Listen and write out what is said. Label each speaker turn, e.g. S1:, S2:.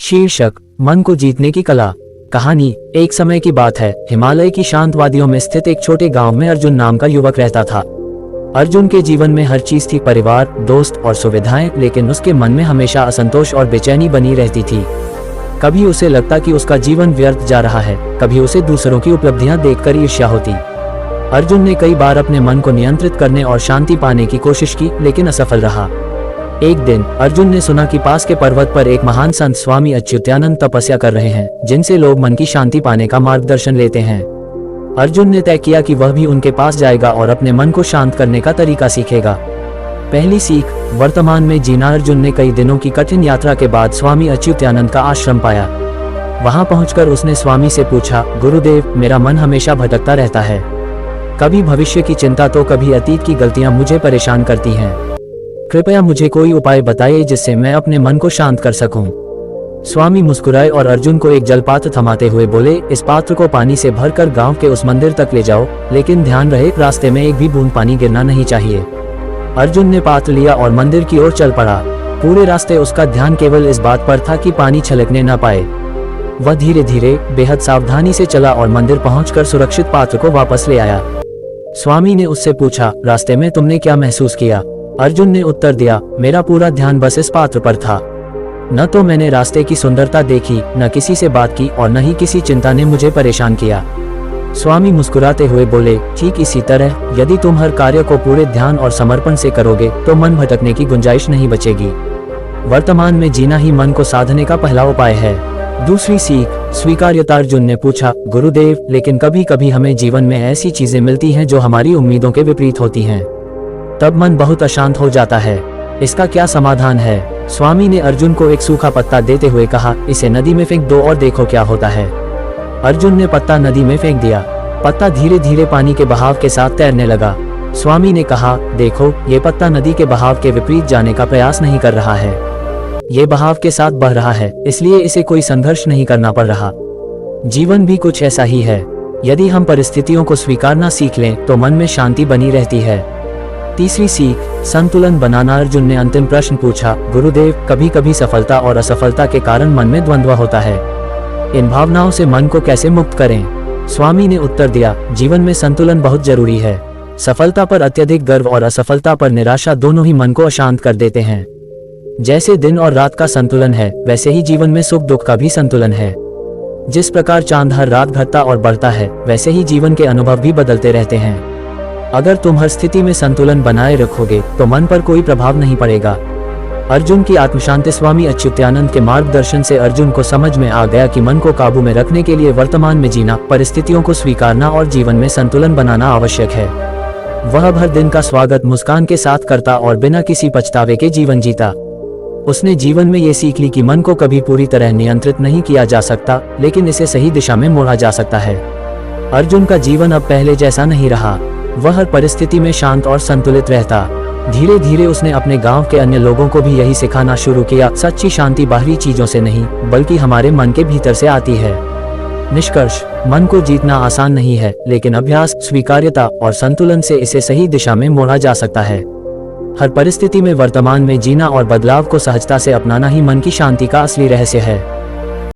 S1: शीर्षक मन को जीतने की कला। कहानी। एक समय की बात है, हिमालय की शांत वादियों में स्थित एक छोटे गांव में अर्जुन नाम का युवक रहता था। अर्जुन के जीवन में हर चीज थी, परिवार, दोस्त और सुविधाएं, लेकिन उसके मन में हमेशा असंतोष और बेचैनी बनी रहती थी। कभी उसे लगता कि उसका जीवन व्यर्थ जा रहा है, कभी उसे दूसरों की उपलब्धियां देखकर ईर्ष्या होती। अर्जुन ने कई बार अपने मन को नियंत्रित करने और शांति पाने की कोशिश की, लेकिन असफल रहा। एक दिन अर्जुन ने सुना कि पास के पर्वत पर एक महान संत स्वामी अच्युतानंद तपस्या कर रहे हैं, जिनसे लोग मन की शांति पाने का मार्गदर्शन लेते हैं। अर्जुन ने तय किया कि वह भी उनके पास जाएगा और अपने मन को शांत करने का तरीका सीखेगा। पहली सीख, वर्तमान में जीना। अर्जुन ने कई दिनों की कठिन यात्रा के बाद स्वामी अच्युतानंद का आश्रम पाया। वहां पहुंचकर उसने स्वामी से पूछा, गुरुदेव, मेरा मन हमेशा भटकता रहता है। कभी भविष्य की चिंता तो कभी अतीत की गलतियां मुझे परेशान करती हैं। कृपया मुझे कोई उपाय बताइए जिससे मैं अपने मन को शांत कर सकूं। स्वामी मुस्कुराए और अर्जुन को एक जलपात्र थमाते हुए बोले, इस पात्र को पानी से भरकर गांव के उस मंदिर तक ले जाओ, लेकिन ध्यान रहे रास्ते में एक भी बूंद पानी गिरना नहीं चाहिए। अर्जुन ने पात्र लिया और मंदिर की ओर चल पड़ा। पूरे रास्ते उसका ध्यान केवल इस बात पर था कि पानी छलकने न पाए। वह धीरे धीरे, बेहद सावधानी से चला और मंदिर पहुंचकर सुरक्षित पात्र को वापस ले आया। स्वामी ने उससे पूछा, रास्ते में तुमने क्या महसूस किया? अर्जुन ने उत्तर दिया, मेरा पूरा ध्यान बस इस पात्र पर था। न तो मैंने रास्ते की सुंदरता देखी, न किसी से बात की और न ही किसी चिंता ने मुझे परेशान किया। स्वामी मुस्कुराते हुए बोले, ठीक इसी तरह यदि तुम हर कार्य को पूरे ध्यान और समर्पण से करोगे तो मन भटकने की गुंजाइश नहीं बचेगी। वर्तमान में जीना ही मन को साधने का पहला उपाय है। दूसरी सीख, स्वीकार्यता। अर्जुन ने पूछा, गुरुदेव, लेकिन कभी कभी हमें जीवन में ऐसी चीजें मिलती हैं जो हमारी उम्मीदों के विपरीत होती हैं। तब मन बहुत अशांत हो जाता है। इसका क्या समाधान है? स्वामी ने अर्जुन को एक सूखा पत्ता देते हुए कहा, इसे नदी में फेंक दो और देखो क्या होता है। अर्जुन ने पत्ता नदी में फेंक दिया। पत्ता धीरे धीरे पानी के बहाव के साथ तैरने लगा। स्वामी ने कहा, देखो, ये पत्ता नदी के बहाव के विपरीत जाने का प्रयास नहीं कर रहा है। ये बहाव के साथ बह रहा है, इसलिए इसे कोई संघर्ष नहीं करना पड़ रहा। जीवन भी कुछ ऐसा ही है। यदि हम परिस्थितियों को स्वीकारना सीख लें तो मन में शांति बनी रहती है। तीसरी सीख, संतुलन बनाना। अर्जुन ने अंतिम प्रश्न पूछा, गुरुदेव, कभी कभी सफलता और असफलता के कारण मन में द्वंद्व होता है। इन भावनाओं से मन को कैसे मुक्त करें? स्वामी ने उत्तर दिया, जीवन में संतुलन बहुत जरूरी है। सफलता पर अत्यधिक गर्व और असफलता पर निराशा दोनों ही मन को अशांत कर देते हैं। जैसे दिन और रात का संतुलन है, वैसे ही जीवन में सुख दुख का भी संतुलन है। जिस प्रकार चांद हर रात घटता और बढ़ता है, वैसे ही जीवन के अनुभव भी बदलते रहते हैं। अगर तुम हर स्थिति में संतुलन बनाए रखोगे तो मन पर कोई प्रभाव नहीं पड़ेगा। अर्जुन की आत्मशांति। स्वामी अच्युतानंद के मार्गदर्शन से अर्जुन को समझ में आ गया कि मन को काबू में रखने के लिए वर्तमान में जीना, परिस्थितियों को स्वीकारना और जीवन में संतुलन बनाना आवश्यक है। वह हर दिन का स्वागत मुस्कान के साथ करता और बिना किसी पछतावे के जीवन जीता। उसने जीवन में ये सीख ली कि मन को कभी पूरी तरह नियंत्रित नहीं किया जा सकता, लेकिन इसे सही दिशा में मोड़ा जा सकता है। अर्जुन का जीवन अब पहले जैसा नहीं रहा। वह हर परिस्थिति में शांत और संतुलित रहता। धीरे धीरे उसने अपने गांव के अन्य लोगों को भी यही सिखाना शुरू किया, सच्ची शांति बाहरी चीजों से नहीं, बल्कि हमारे मन के भीतर से आती है। निष्कर्ष, मन को जीतना आसान नहीं है, लेकिन अभ्यास, स्वीकार्यता और संतुलन से इसे सही दिशा में मोड़ा जा सकता है। हर परिस्थिति में वर्तमान में जीना और बदलाव को सहजता से अपनाना ही मन की शांति का असली रहस्य है।